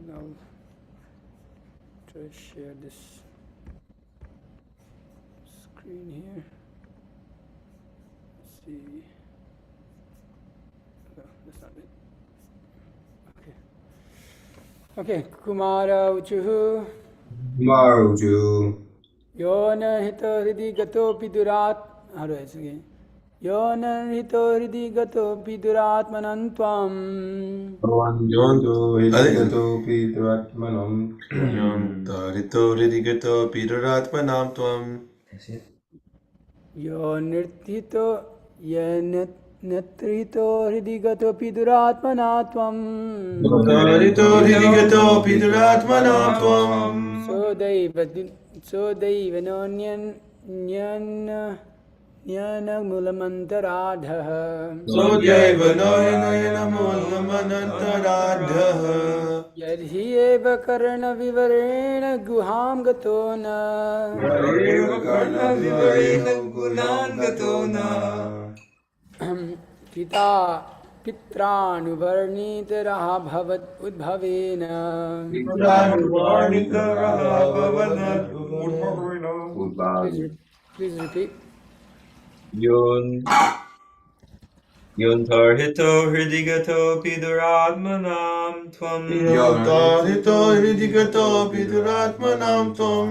Now try to share this screen here. Let's see. No, that's not it. Okay. Okay. Kumara uchuhu. Maruju. Yona hito hridi gato pidurat. How do I say again? Yona hito hridi gato piduratmanantvam. Yonto hidagato pitratmanam. Yonta rito ridigato piduratmanam tvam. Yonirthito netrito hridi gato piduratmanatvam. Yonta rito ridigato piduratmanam tvam. So daiva nyan mulamantaradha. Sodyaiva noyana mulamanantaradha. Yadhi eva karna vivarena guham gatona. Yadhi karna vivarena guham gatona. Pitranuvarnitaraha bhavat udbhavena. Pitranuvarnitaraha bhavat udbhavena. Please repeat. Yontarhito hridigato piduratmanam tvam. Yontarhito hridigato piduratmanam tvam.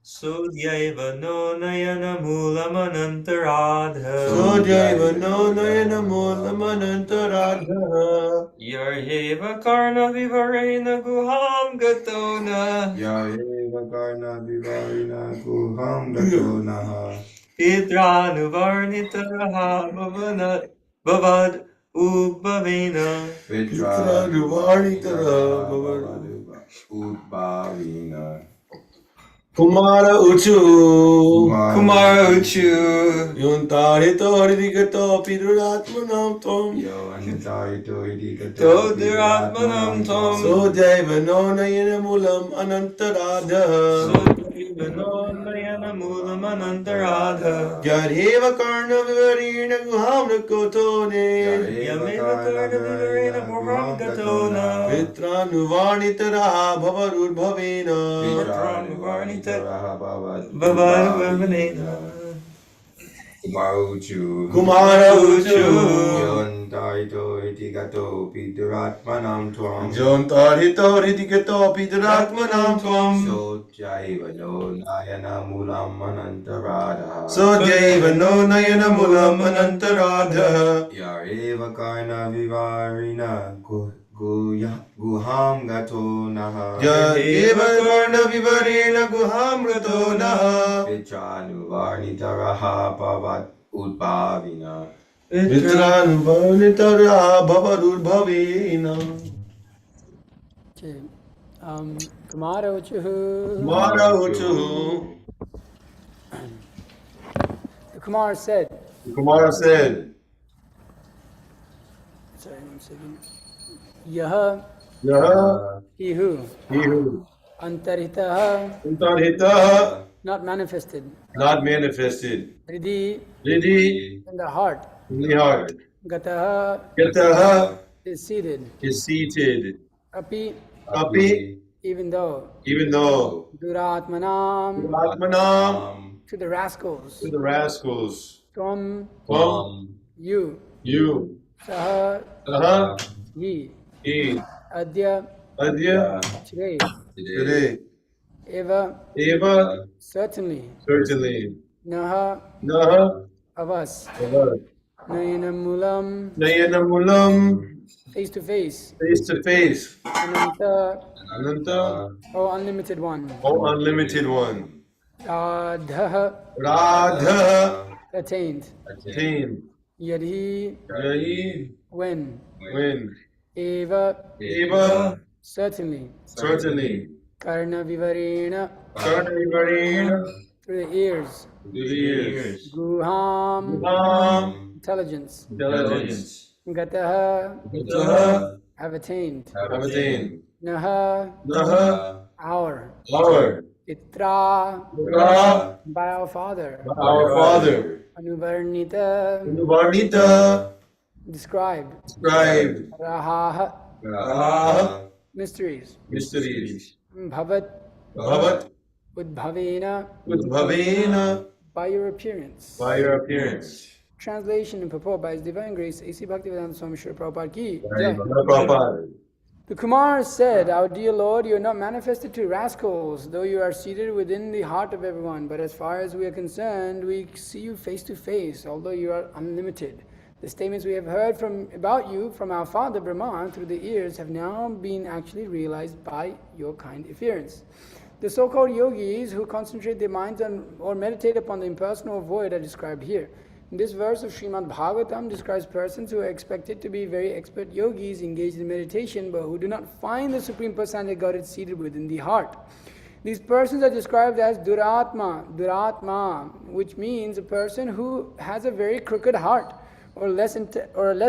Sodyaiva no nayana mulamanantaradha. Sodyaiva no nayana mulamanantaradha. Yarheva karna vivarena guham gatona. Yareva karna vivarina guham gatona. Pitranuvarnitaraha bhavad udbhavena. Pitranuvarnitaraha bhavad udbhavena. Kumara uchu. Yontarhito hridigato piduratmanam tvam. Yontarhito hridigato piduratmanam tvam. Sodyaiva no nayana mulam anantaradha. Sodyaiva no nayana mulamanantaradha. Yadheva karna vivarena guham gatone. Yameva karna vivarena guham gatona. Pitranuvarnitaraha bhavarudbhavena. Pitranuvarnitaraha bhavarudbhavena. Kumara uchu. Yontarhito hridigato piduratmanam tvam. Yontarhito hridigato piduratmanam tvam. Sodyaiva no nayana mulam anantaradha. Sodyaiva no nayana mulam anantaradha. Yareva karna vivarina guham gatonaha. Yadheva karna vivarena guham gatonaha. Pitranuvarnitaraha bhavat udbhavena. Pitranuvarnitaraha bhavarudbhavena. Okay. Kumara uchuhu. Kumara uchu. The Kumar said. Kumara said. Sorry, 1 second. Yaha. He who. Antarhitaha. Not manifested. Not manifested. Hridi. In the heart. In the heart. Gataha. Is seated. Api. Even though. Duratmanam. To the rascals. Tvam. You. Saha. Ye. Adya. Today. Eva. Certainly. Naha. Of us. Nayanamulam. Face to face. Ananta. Oh, unlimited one. Radha. Attained. Yadhi. When. Eva. Certainly. Karna vivarena. Through the ears. Guham. Intelligence. Gataha. Have attained. Naha. Our. Itra. By our father. Anuvarnita. Described. Raha. mysteries. mysteries. Bhavat Bhavat udbhavena, udbhavena, by your appearance. by your appearance. Translation and purport by His Divine Grace, A.C. Bhaktivedanta Swami Srila Prabhupada ki Jai Jai. Prabhupada. The Kumars said, Our dear Lord, you are not manifested to rascals, though you are seated within the heart of everyone. But as far as we are concerned, we see you face to face, although you are unlimited. The statements we have heard about you from our father Brahma through the ears have now been actually realized by your kind efference. The so-called yogis who concentrate their minds on or meditate upon the impersonal void are described here. This verse of Srimad Bhagavatam describes persons who are expected to be very expert yogis engaged in meditation, but who do not find the Supreme Personality of Godhead seated within the heart. These persons are described as Duratma, which means a person who has a very crooked heart, or a less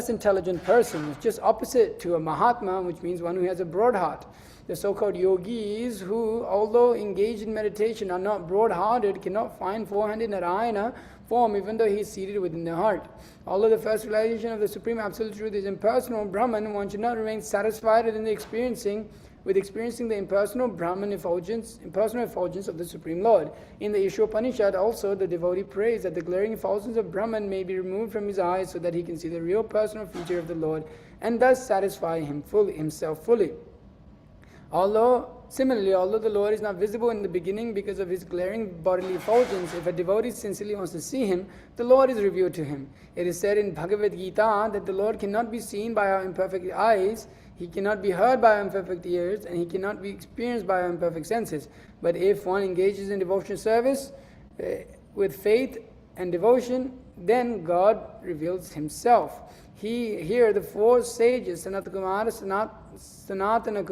intelligent person. It's just opposite to a Mahatma, which means one who has a broad heart. The so-called yogis who, although engaged in meditation, are not broad-hearted, cannot find four-handed Narayana form, even though he is seated within the heart. Although the first realization of the Supreme Absolute Truth is impersonal Brahman, one should not remain satisfied with experiencing the impersonal Brahman impersonal effulgence of the Supreme Lord. In the Ishopanishad also, the devotee prays that the glaring effulgence of Brahman may be removed from his eyes so that he can see the real personal feature of the Lord and thus satisfy himself fully. Similarly, although the Lord is not visible in the beginning because of his glaring bodily effulgence, if a devotee sincerely wants to see him, the Lord is revealed to him. It is said in Bhagavad Gita that the Lord cannot be seen by our imperfect eyes, he cannot be heard by our imperfect ears, and he cannot be experienced by our imperfect senses. But if one engages in devotional service with faith and devotion, then God reveals himself. Here the four sages, Sanatakumara, Sanatana,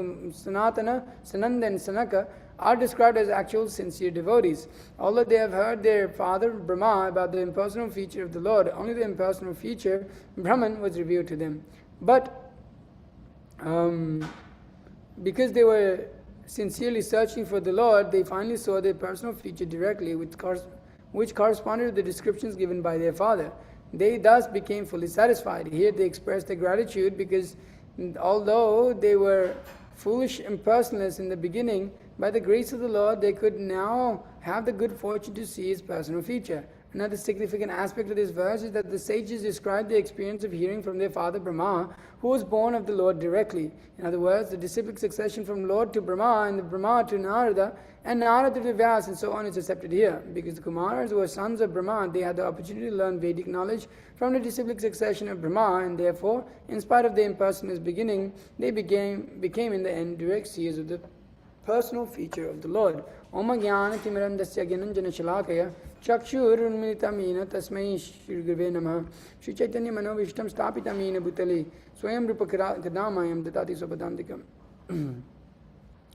Sananda and Sanaka, are described as actual sincere devotees. Although they have heard their father Brahma about the impersonal feature of the Lord, only the impersonal feature, Brahman, was revealed to them. But because they were sincerely searching for the Lord, they finally saw their personal feature directly, which corresponded to the descriptions given by their father. They thus became fully satisfied. Here they expressed their gratitude because although they were foolish impersonalists in the beginning, by the grace of the Lord they could now have the good fortune to see his personal feature. Another significant aspect of this verse is that the sages describe the experience of hearing from their father Brahma, who was born of the Lord directly. In other words, the disciplic succession from Lord to Brahma, and the Brahma to Narada, and Narada to Vyas, and so on is accepted here. Because the Kumaras who were sons of Brahma, they had the opportunity to learn Vedic knowledge from the disciplic succession of Brahma, and therefore, in spite of their impersonalist beginning, they became in the end direct seers of the personal feature of the Lord. Om Jnana Timirandasya Gyananjana Shalakaya Chakshurunmilitamina Tasmai Shri Gurve Namah Shri Chaitanya Manovishtam Stapitamina Bhutale Swayam Rupa Kadamayam Datati Sopadantikam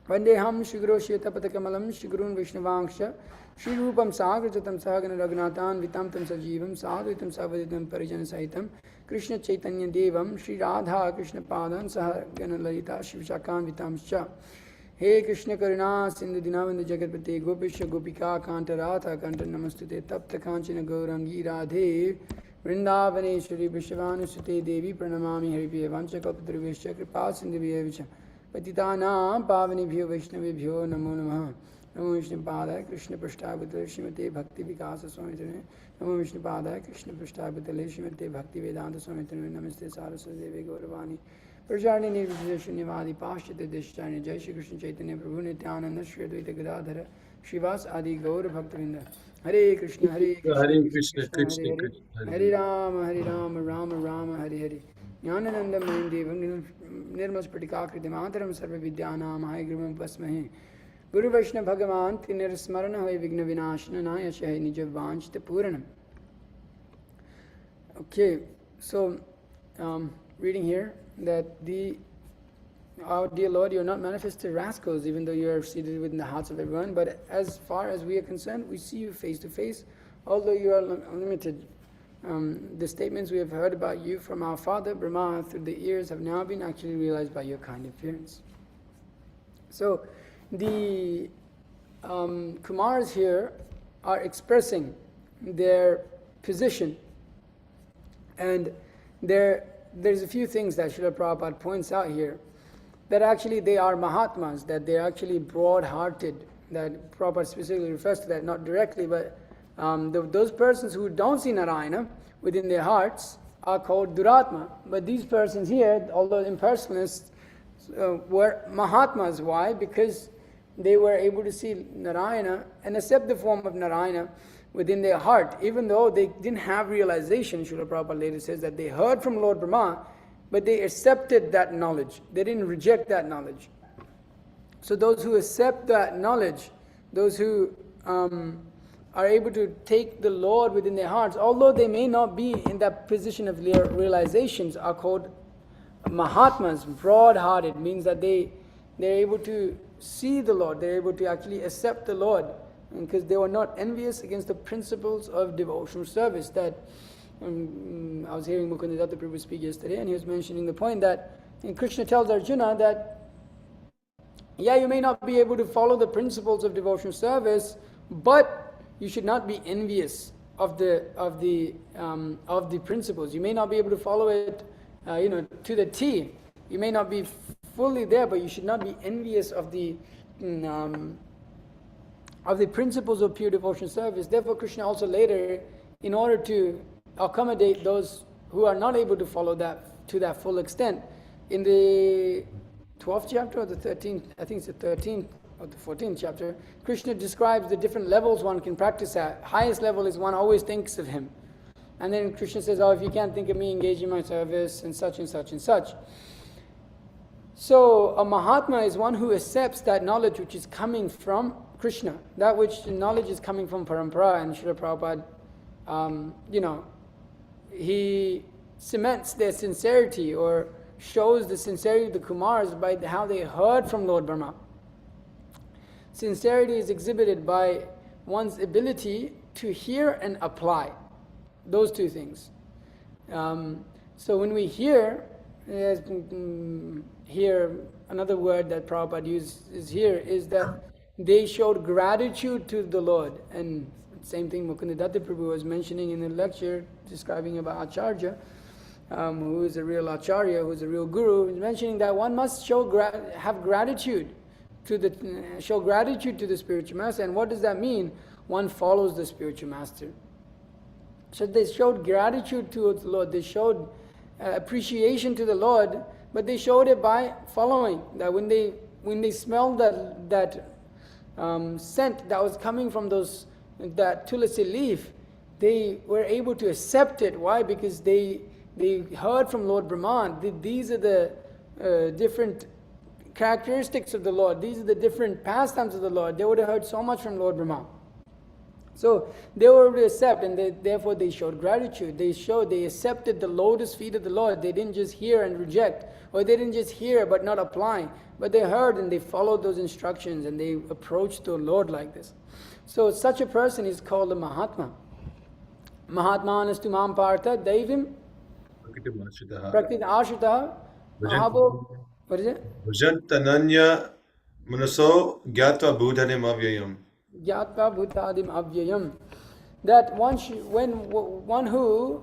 Vandeham Shri Guru Shetapatakamallam Shri Gurun Vishnuvangsha Shri Rupam Sagrajatam Sahagana Raghunathan Vitam Tam Sajivam Sadhuitam Savaditam Parijana Sahitam Krishna Chaitanya Devam Shri Radha Krishna Padan Sahagana Lalita Shri Vishakan Vitamscha He Krishna Karuna Sindhu Dinavanda Jagatpate Gopisha Gopika Kanta Radha Kanta Namastute Tapta Kanchana Gaurangi Radhe Vrindavaneshwari Vishwanusute Devi Pranamami Haripiya Vanchakalpataruvesha Kripa Sindhuviyavicha Patitanam Pavanibhyo Vaishnavibhyo Namo Namaha Namo Vishnupadaya Krishna Prashtabhutale Srimate Bhakti Vikasa Swamitane Namo Vishnupadaya Krishna Prashtabhutale Srimate Bhakti Vedanta Swamitane Namaste Saraswati Devi Gauravani Prajani Nirvishunivadi Pashyate Deshchani Jai Shri Krishna Chaitanya Prabhu Nityananda Shri Advaita Gadadhara Shivas Adi Gaur Bhaktavinda Hare Krishna Hare Krishna Krishna Hare Hare Hare Rama Rama Rama Hare Hare Jnanananda Mayim Devam Nirmas Pratikakritim Antaram Sarva Vidyanam Hai Gurumam Pasmahe Guru Vaishnava Bhagavan Tinir Smarana Hoy Vigna Vinashana Naya Shahe Nija Vanchita Puranam. Okay, so reading here that our dear Lord, you are not manifested rascals, even though you are seated within the hearts of everyone. But as far as we are concerned, we see you face to face, although you are unlimited. The statements we have heard about you from our father Brahma through the ears have now been actually realized by your kind appearance. So the Kumars here are expressing their position, and there's a few things that Srila Prabhupada points out here. that actually they are Mahatmas, that they are actually broad-hearted, that Prabhupada specifically refers to that, not directly, but those persons who don't see Narayana within their hearts are called Duratma. But these persons here, although impersonalists, were Mahatmas. Why? Because they were able to see Narayana and accept the form of Narayana within their heart, even though they didn't have realization. Srila Prabhupada later says that they heard from Lord Brahma, but they accepted that knowledge. They didn't reject that knowledge. So those who accept that knowledge, those who are able to take the Lord within their hearts, although they may not be in that position of realizations, are called Mahatmas. Broad-hearted means that they're able to see the Lord, they're able to actually accept the Lord, because they were not envious against the principles of devotional service. That I was hearing Mukundadatta Prabhu speak yesterday, and he was mentioning the point that, and Krishna tells Arjuna that, yeah, you may not be able to follow the principles of devotional service, but you should not be envious of the principles. You may not be able to follow it, to the T. You may not be fully there, but you should not be envious of the principles of pure devotional service. Therefore, Krishna also later, in order to accommodate those who are not able to follow that to that full extent, in the 12th chapter or the 13th, I think it's the 13th or the 14th chapter, Krishna describes the different levels one can practice at. Highest level is one always thinks of him. And then Krishna says, oh, if you can't think of me, engage in my service, and such and such and such. So a Mahatma is one who accepts that knowledge which is coming from Krishna, that which the knowledge is coming from Parampara. And Srila Prabhupada, he cements their sincerity, or shows the sincerity of the Kumars by how they heard from Lord Brahma. Sincerity is exhibited by one's ability to hear and apply. Those two things. So when we hear, another word that Prabhupada uses here is that they showed gratitude to the Lord. And same thing Mukundadatta Prabhu was mentioning in the lecture describing about Acharya, who is a real Acharya, who is a real Guru. He's mentioning that one must have gratitude show gratitude to the spiritual master. And what does that mean? One follows the spiritual master. So they showed gratitude to the Lord. They showed appreciation to the Lord, but they showed it by following. That when they smelled that scent that was coming from that tulasi leaf, they were able to accept it. Why? Because they heard from Lord Brahman. These are the different characteristics of the Lord. These are the different pastimes of the Lord. They would have heard so much from Lord Brahma. So they were able to accept, and therefore they showed gratitude. They accepted the lotus feet of the Lord. They didn't just hear and reject, or they didn't just hear but not apply, but they heard and they followed those instructions, and they approached the Lord like this. So such a person is called a Mahatma. Mahatmanastu mam partha daivim prakriti ashritah ahavo. What is it? Bhajantananya manaso gyatva buddhanim avyayam. Gyatva bhutadim avyayam. That when one who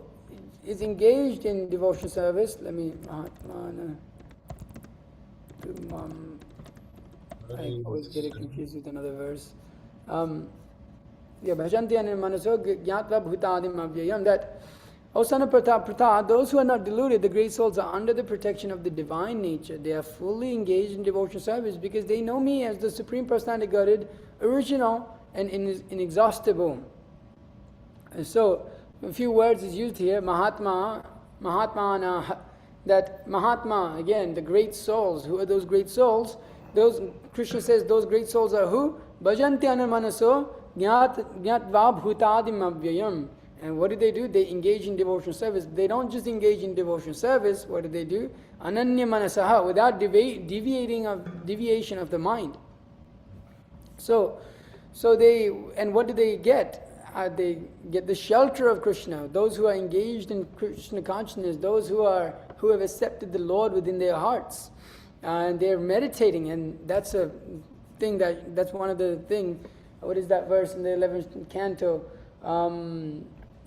is engaged in devotional service, I always get it confused with another verse. Bhajantananya manaso gyatva bhutadim avyayam. That Osana Prata, those who are not deluded, the great souls, are under the protection of the divine nature. They are fully engaged in devotional service because they know me as the Supreme Personality of Godhead, original and inexhaustible. And so, a few words is used here, Mahatmana, that Mahatma, again, the great souls. Who are those great souls? Krishna says those great souls are who? Bhajantyana manaso gyatva bhutadim avyayam. And what do? They engage in devotional service. They don't just engage in devotional service. What do? Ananya manasaha, without deviation of the mind. So what do they get? They get the shelter of Krishna. Those who are engaged in Krishna consciousness, those who have accepted the Lord within their hearts, and they're meditating. And that's a thing that's one of the thing. What is that verse in the 11th canto?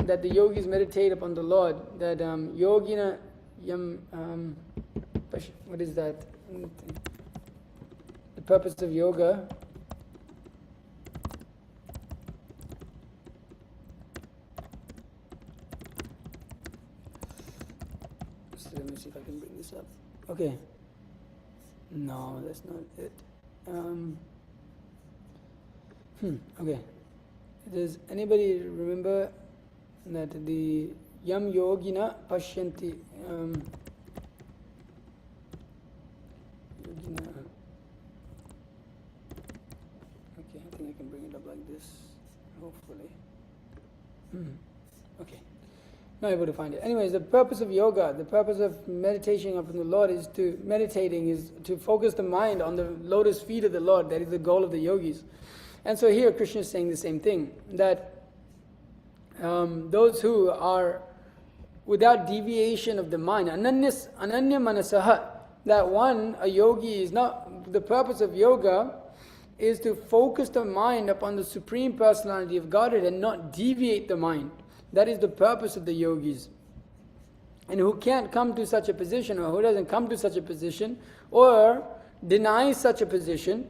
That the yogis meditate upon the Lord, that yogina yam, what is that? The purpose of yoga. So let me see if I can bring this up. Okay. No, that's not it. Okay. Does anybody remember that the yam yogina pashyanti yogina. Okay, I think I can bring it up like this, hopefully. Okay. Not able to find it. Anyways, the purpose of yoga, the purpose of meditating upon the Lord is to focus the mind on the lotus feet of the Lord. That is the goal of the yogis. And so here Krishna is saying the same thing, that those who are without deviation of the mind, ananya manasaha, that a yogi is not, the purpose of yoga is to focus the mind upon the Supreme Personality of Godhead and not deviate the mind. That is the purpose of the yogis. And who can't come to such a position, or who doesn't come to such a position, or denies such a position,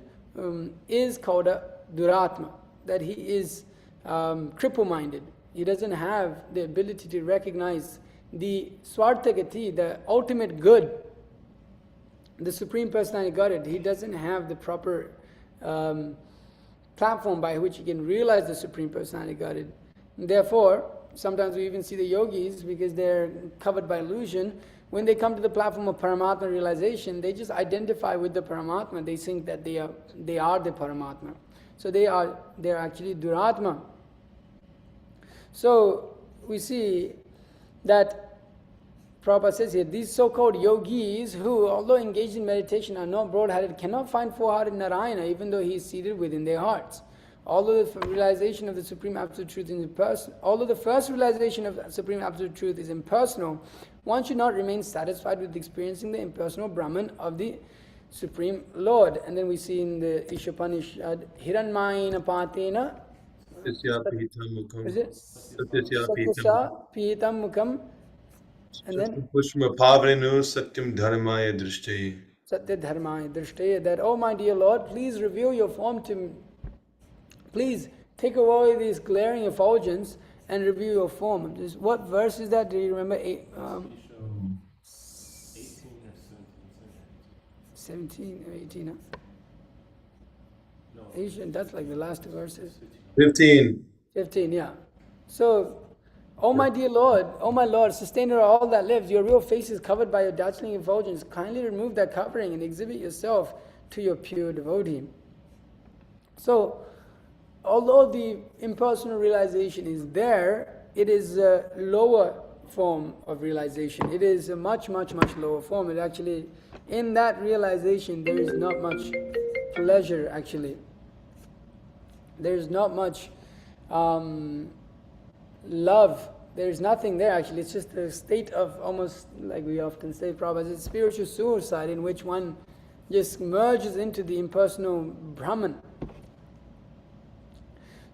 is called a duratma, that he is cripple-minded. He doesn't have the ability to recognize the swarthagati, the ultimate good, the Supreme Personality of Godhead. He doesn't have the proper platform by which he can realize the Supreme Personality of Godhead. Therefore, sometimes we even see the yogis, because they're covered by illusion, when they come to the platform of Paramatma realization, they just identify with the Paramatma. They think that they are the Paramatma. So they're actually Duratma. So we see that Prabhupada says here, these so-called yogis who, although engaged in meditation, are not broad-headed, cannot find full-hearted Narayana, even though he is seated within their hearts. Although the realization of the Supreme Absolute Truth is impersonal, although the first realization of Supreme Absolute Truth is impersonal, one should not remain satisfied with experiencing the impersonal Brahman of the Supreme Lord. And then we see in the Ishopanishad, Hiranmayena Patena, is it? Satyasya Pihitam Mukham, and then Pushma Pavrenu Satyam Dharmaya Drishtaye. Satya Dharmaya Drishtaye, that, oh my dear Lord, please reveal your form to me. Please take away this glaring effulgence and reveal your form. What verse is that? Do you remember? 17 or 18, huh? No. That's like the last two verses. 15. 15, yeah. So, oh my dear Lord, oh my Lord, sustainer of all that lives, your real face is covered by your dazzling effulgence. Kindly remove that covering and exhibit yourself to your pure devotee. So, although the impersonal realization is there, it is a lower form of realization. It is a much, much, much lower form. It actually, in that realization, there is not much pleasure, actually. There is not much love. There is nothing there, actually. It's just a state of, almost like we often say, Prabhupada, it's spiritual suicide in which one just merges into the impersonal Brahman.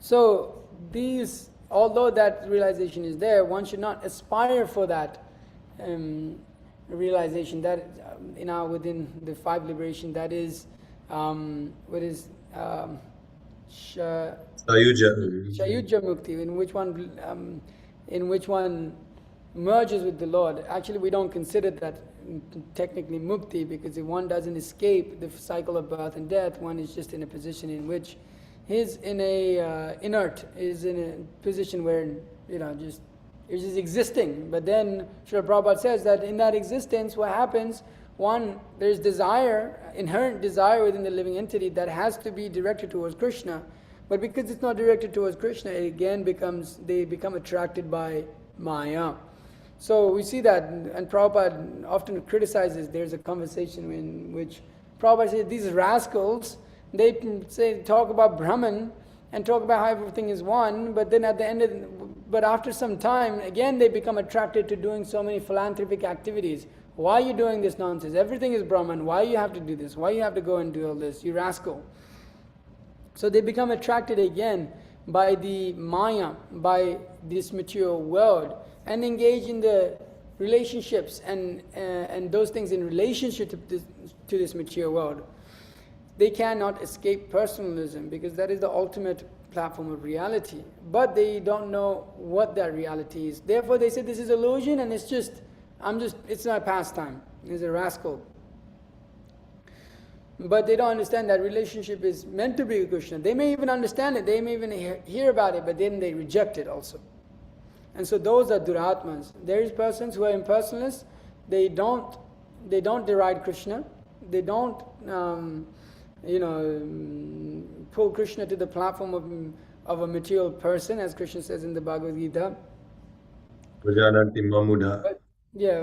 So these, although that realization is there, one should not aspire for that realization. That within the five liberation, that is what is Shayuja Mukti, in which one merges with the Lord. Actually, we don't consider that technically mukti, because if one doesn't escape the cycle of birth and death, one is just in a position in which he's in a inert, is in a position where just it's just existing. But then Srila Prabhupada says that in that existence, what happens? One, there's desire, inherent desire within the living entity that has to be directed towards Krishna. But because it's not directed towards Krishna, it again they become attracted by Maya. So we see that, and Prabhupada often criticizes, there's a conversation in which Prabhupada says, these rascals, they talk about Brahman and talk about how everything is one, but then at the end but after some time, again they become attracted to doing so many philanthropic activities. Why are you doing this nonsense? Everything is Brahman. Why you have to do this? Why you have to go and do all this? You rascal. So they become attracted again by the Maya, by this material world, and engage in the relationships and those things in relationship to this material world, they cannot escape personalism, because that is the ultimate platform of reality. But they don't know what that reality is. Therefore they say this is illusion, and it's my pastime. It's a rascal. But they don't understand that relationship is meant to be with Krishna. They may even understand it, they may even hear about it, but then they reject it also. And so those are duratmas. There is persons who are impersonalists. They don't deride Krishna. They don't pull Krishna to the platform of a material person, as Krishna says in the Bhagavad Gita. Vajananti mamudha. But, yeah,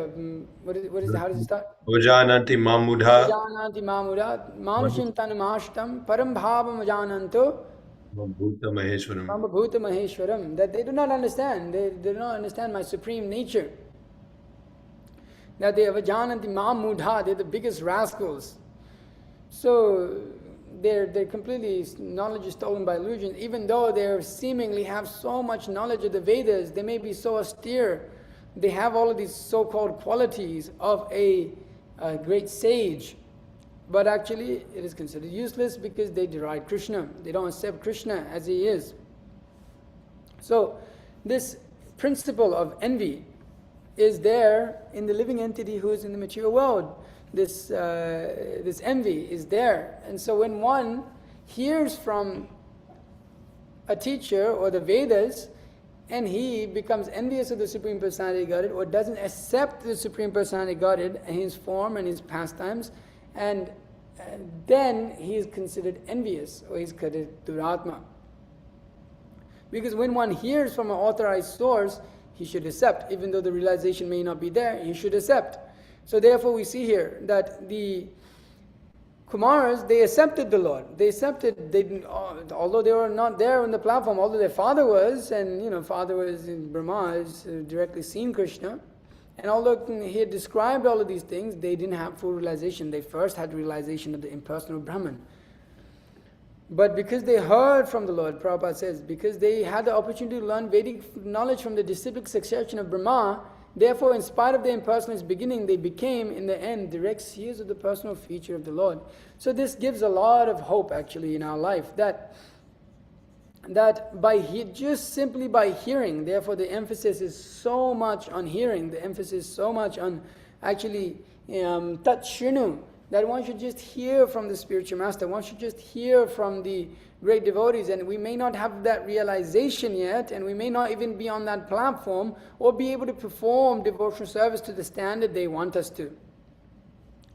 what is how does it start? Vajananti mamudha. Vajananti mamudha manushin tanamashtam param bhavam vajananto Bhuta Maheshwaram. Bhuta Maheshwaram. That they do not understand. They do not understand my supreme nature. That they have vajananti mamudha. They're the biggest rascals. So they're completely, knowledge is stolen by illusion. Even though they seemingly have so much knowledge of the Vedas, they may be so austere. They have all of these so-called qualities of a great sage. But actually it is considered useless because they deride Krishna. They don't accept Krishna as he is. So this principle of envy is there in the living entity who is in the material world. This envy is there. And so when one hears from a teacher or the Vedas, and he becomes envious of the Supreme Personality of Godhead, or doesn't accept the Supreme Personality of Godhead and his form and his pastimes, and then he is considered envious, or he is considered duratma. Because when one hears from an authorized source, he should accept. Even though the realization may not be there, he should accept. So therefore we see here that the Kumaras, they accepted the Lord. They accepted, although they were not there on the platform, although their father was, and father was in Brahma, has directly seen Krishna. And although he had described all of these things, they didn't have full realization. They first had realization of the impersonal Brahman. But because they heard from the Lord, Prabhupada says, because they had the opportunity to learn Vedic knowledge from the disciplic succession of Brahma, therefore, in spite of the impersonalist beginning, they became, in the end, direct seers of the personal feature of the Lord. So this gives a lot of hope, actually, in our life, that just simply by hearing, therefore the emphasis is so much on hearing, the emphasis is so much on actually tat shrinu, that one should just hear from the spiritual master, one should just hear from the great devotees, and we may not have that realization yet, and we may not even be on that platform, or be able to perform devotional service to the standard they want us to.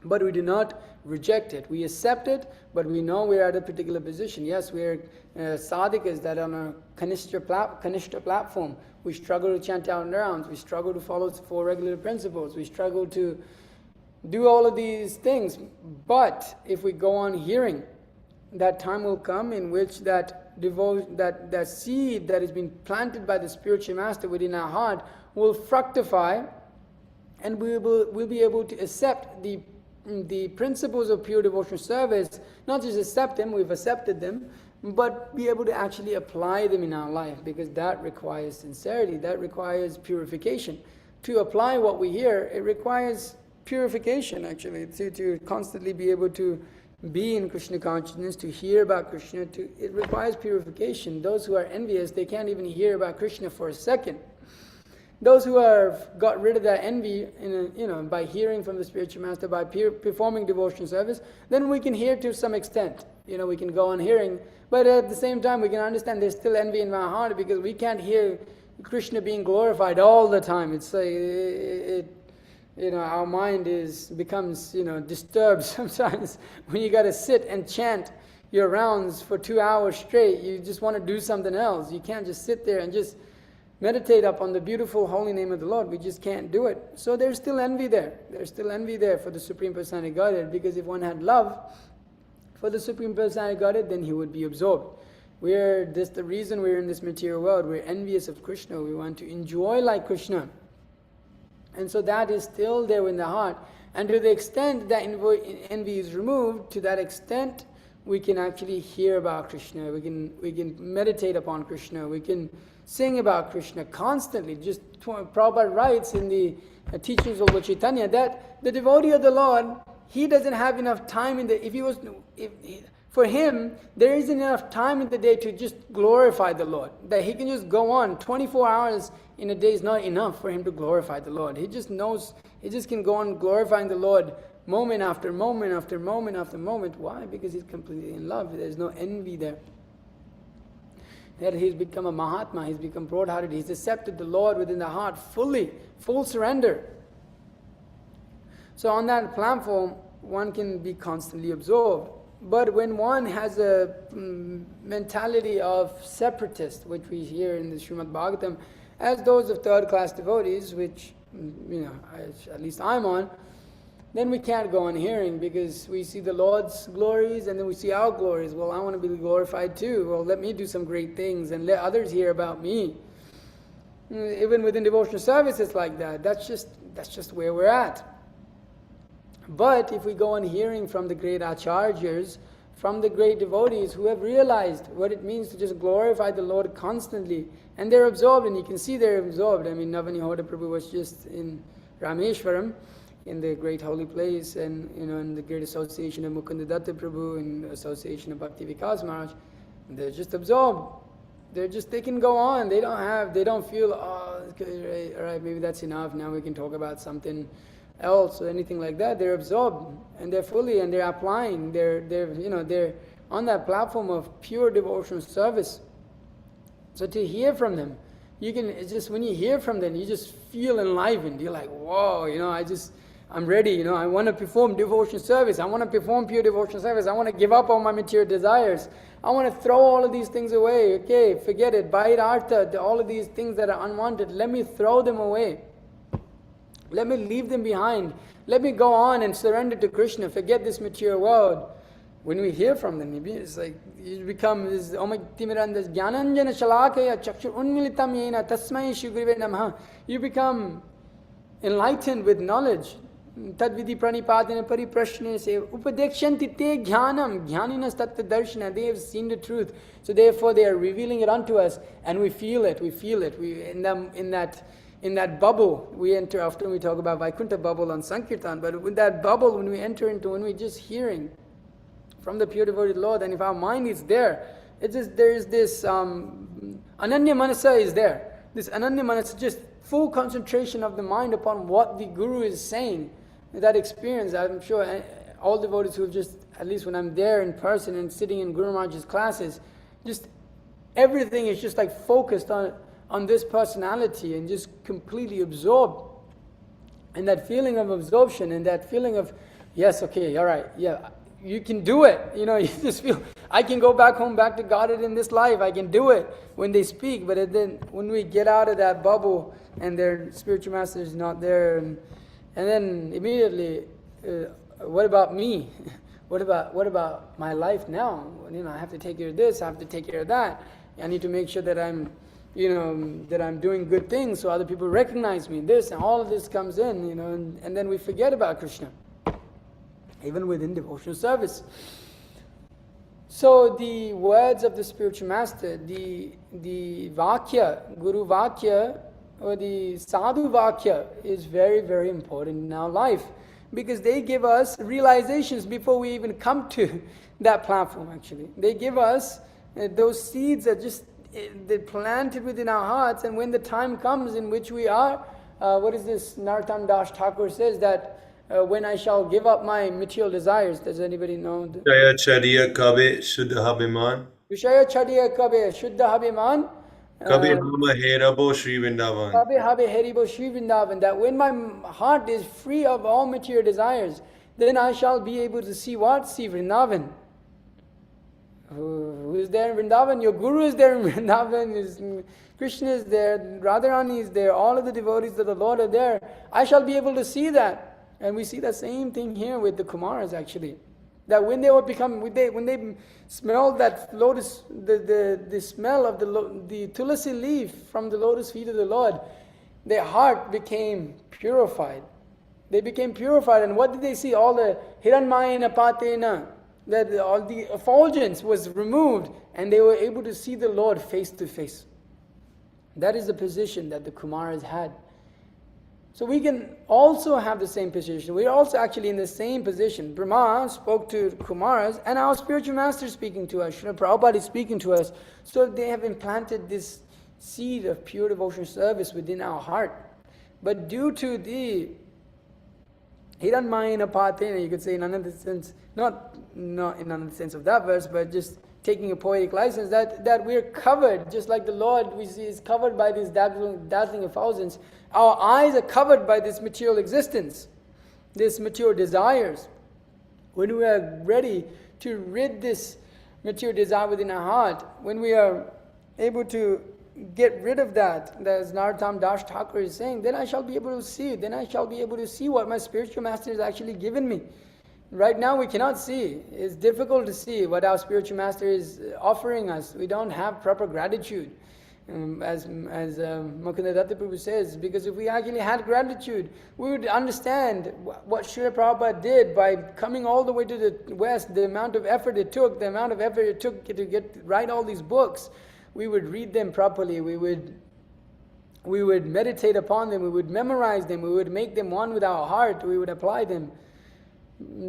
But we do not reject it. We accept it, but we know we are at a particular position. Yes, we are sadhakas that are on a kanishta platform. We struggle to chant our rounds. We struggle to follow 4 regular principles. We struggle to do all of these things. But if we go on hearing, that time will come in which that seed that has been planted by the spiritual master within our heart will fructify, and we'll be able to accept the principles of pure devotional service, not just accept them, we've accepted them, but be able to actually apply them in our life, because that requires sincerity, that requires purification. To apply what we hear, it requires purification, actually, to constantly be able to be in Krishna consciousness, to hear about Krishna, it requires purification. Those who are envious, they can't even hear about Krishna for a second. Those who have got rid of that envy, by hearing from the spiritual master, by performing devotional service, then we can hear to some extent. We can go on hearing, but at the same time we can understand there's still envy in my heart, because we can't hear Krishna being glorified all the time. It's like our mind becomes disturbed sometimes when you got to sit and chant your rounds for 2 hours straight. You just want to do something else. You can't just sit there and just meditate upon the beautiful holy name of the Lord. We just can't do it. So there's still envy there. There's still envy there for the Supreme Personality of Godhead, because if one had love for the Supreme Personality of Godhead, then he would be absorbed. That's the reason we're in this material world. We're envious of Krishna. We want to enjoy like Krishna. And so that is still there in the heart. And to the extent that envy is removed, to that extent we can actually hear about Krishna, we can meditate upon Krishna, we can sing about Krishna constantly. Just Prabhupada writes in the teachings of Lord Chaitanya that the devotee of the Lord, he doesn't have enough time in the, for him, there isn't enough time in the day to just glorify the Lord. That he can just go on. 24 hours in a day is not enough for him to glorify the Lord. He just knows, he just can go on glorifying the Lord moment after moment after moment after moment. Why? Because he's completely in love. There's no envy there. That he's become a Mahatma, he's become broad-hearted, he's accepted the Lord within the heart fully, full surrender. So on that platform, one can be constantly absorbed. But when one has a mentality of separatist, which we hear in the Srimad Bhagavatam, as those of third-class devotees, which at least I'm on, then we can't go on hearing because we see the Lord's glories and then we see our glories. Well, I want to be glorified too. Well, let me do some great things and let others hear about me. Even within devotional service, it's like that. That's just where we're at. But if we go on hearing from the great acharyas, from the great devotees who have realized what it means to just glorify the Lord constantly, and they're absorbed, and you can see they're absorbed. I mean, Navanihoda Prabhu was just in Rameshwaram, in the great holy place, and in the great association of Mukundadatta Prabhu, and the association of Bhakti Vikas Maharaj. They're just absorbed. They can go on. They don't feel, okay, all right, maybe that's enough. Now we can talk about something else or anything like that. They're absorbed and they're fully and they're applying. They're on that platform of pure devotional service. So to hear from them, it's just when you hear from them, you just feel enlivened. You're like, whoa, I'm ready. I want to perform devotional service. I want to perform pure devotional service. I want to give up all my material desires. I want to throw all of these things away. Okay, forget it. Bhairartha, all of these things that are unwanted, let me throw them away. Let me leave them behind. Let me go on and surrender to Krishna. Forget this material world. When we hear from them, it's like you become this Omatimirandhas Jnananjana Shalakaya Chakshur Unmilitam Yena Tasmai Shugrive Namaha. You become enlightened with knowledge. Tadvidi Pranipadina Pariprashne Se Upadekshanti Te Jnanam Jnaninas Tattva Darshana. They have seen the truth. So therefore they are revealing it unto us and we feel it. In that bubble we enter. Often we talk about Vaikuntha bubble on Sankirtan, but with that bubble when we enter into, when we're just hearing from the pure devoted Lord, and if our mind is there, there is this Ananya Manasa is there. This Ananya Manasa, just full concentration of the mind upon what the Guru is saying. That experience, I'm sure all devotees who have just, at least when I'm there in person and sitting in Guru Maharaj's classes, just everything is just like focused on this personality and just completely absorbed. And that feeling of absorption and that feeling of, yes, okay, all right, yeah, you can do it. You just feel, I can go back home, back to Godhead in this life. I can do it when they speak. But then when we get out of that bubble and their spiritual master is not there, and then immediately, what about me? What about my life now? I have to take care of this, I have to take care of that. I need to make sure that I'm doing good things so other people recognize me. This and all of this comes in, and then we forget about Krishna, even within devotional service. So the words of the spiritual master, the Vakya, Guru Vakya, or the Sadhu Vakya is very, very important in our life because they give us realizations before we even come to that platform actually. They give us those seeds that just they're planted within our hearts, and when the time comes in which we are, what is this? Narottam Das Thakur says that when I shall give up my material desires, does anybody know? Vishaya Chadiya Kabe Shuddha Habiman. Vishaya Chadiya Kabe Shuddha Habiman. Kabe Hama Herabo Sri Vrindavan. Kabe Habe Heribo Sri Vrindavan. That when my heart is free of all material desires, then I shall be able to see what? See Vrindavan. Who is there in Vrindavan? Your Guru is there in Vrindavan. Krishna is there. Radharani is there. All of the devotees of the Lord are there. I shall be able to see that. And we see the same thing here with the Kumaras actually. That when they smelled that lotus, the smell of the tulasi leaf from the lotus feet of the Lord, their heart became purified. They became purified, and what did they see? All the Hiranmayena Patena, that all the effulgence was removed and they were able to see the Lord face to face. That is the position that the Kumaras had. So we can also have the same position. We're also actually in the same position. Brahma spoke to Kumaras, and our spiritual master is speaking to us. Srila Prabhupada is speaking to us. So they have implanted this seed of pure devotion service within our heart. But due to the Hiranmayana Patena, you could say in another sense, not in another sense of that verse, but just taking a poetic license, that we're covered, just like the Lord we see is covered by these dazzling effulgence. Our eyes are covered by this material existence, this material desires. When we are ready to rid this material desire within our heart, when we are able to get rid of that, as Narottam Das Thakur is saying, then I shall be able to see, then I shall be able to see what my spiritual master has actually given me. Right now we cannot see. It's difficult to see what our spiritual master is offering us. We don't have proper gratitude. As Mukunda Datta Prabhu says, because if we actually had gratitude, we would understand what Srila Prabhupada did by coming all the way to the West, the amount of effort it took to write all these books. We would read them properly, we would meditate upon them, we would memorize them, we would make them one with our heart, we would apply them.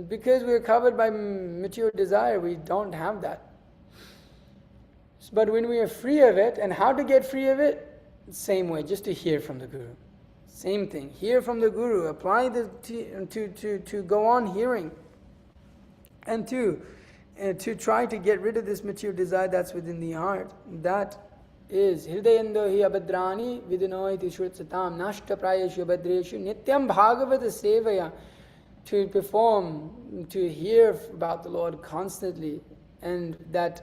Because we are covered by material desire, we don't have that. But when we are free of it, and how to get free of it? Same way, just to hear from the Guru. Same thing, hear from the Guru, apply to go on hearing, and to try to get rid of this material desire that's within the heart. That is Hridayando hi abhadrani vidinoiti shurtsatam nashta prayeshu abhadreshu nityam bhagavata sevaya. To perform, to hear about the Lord constantly, and that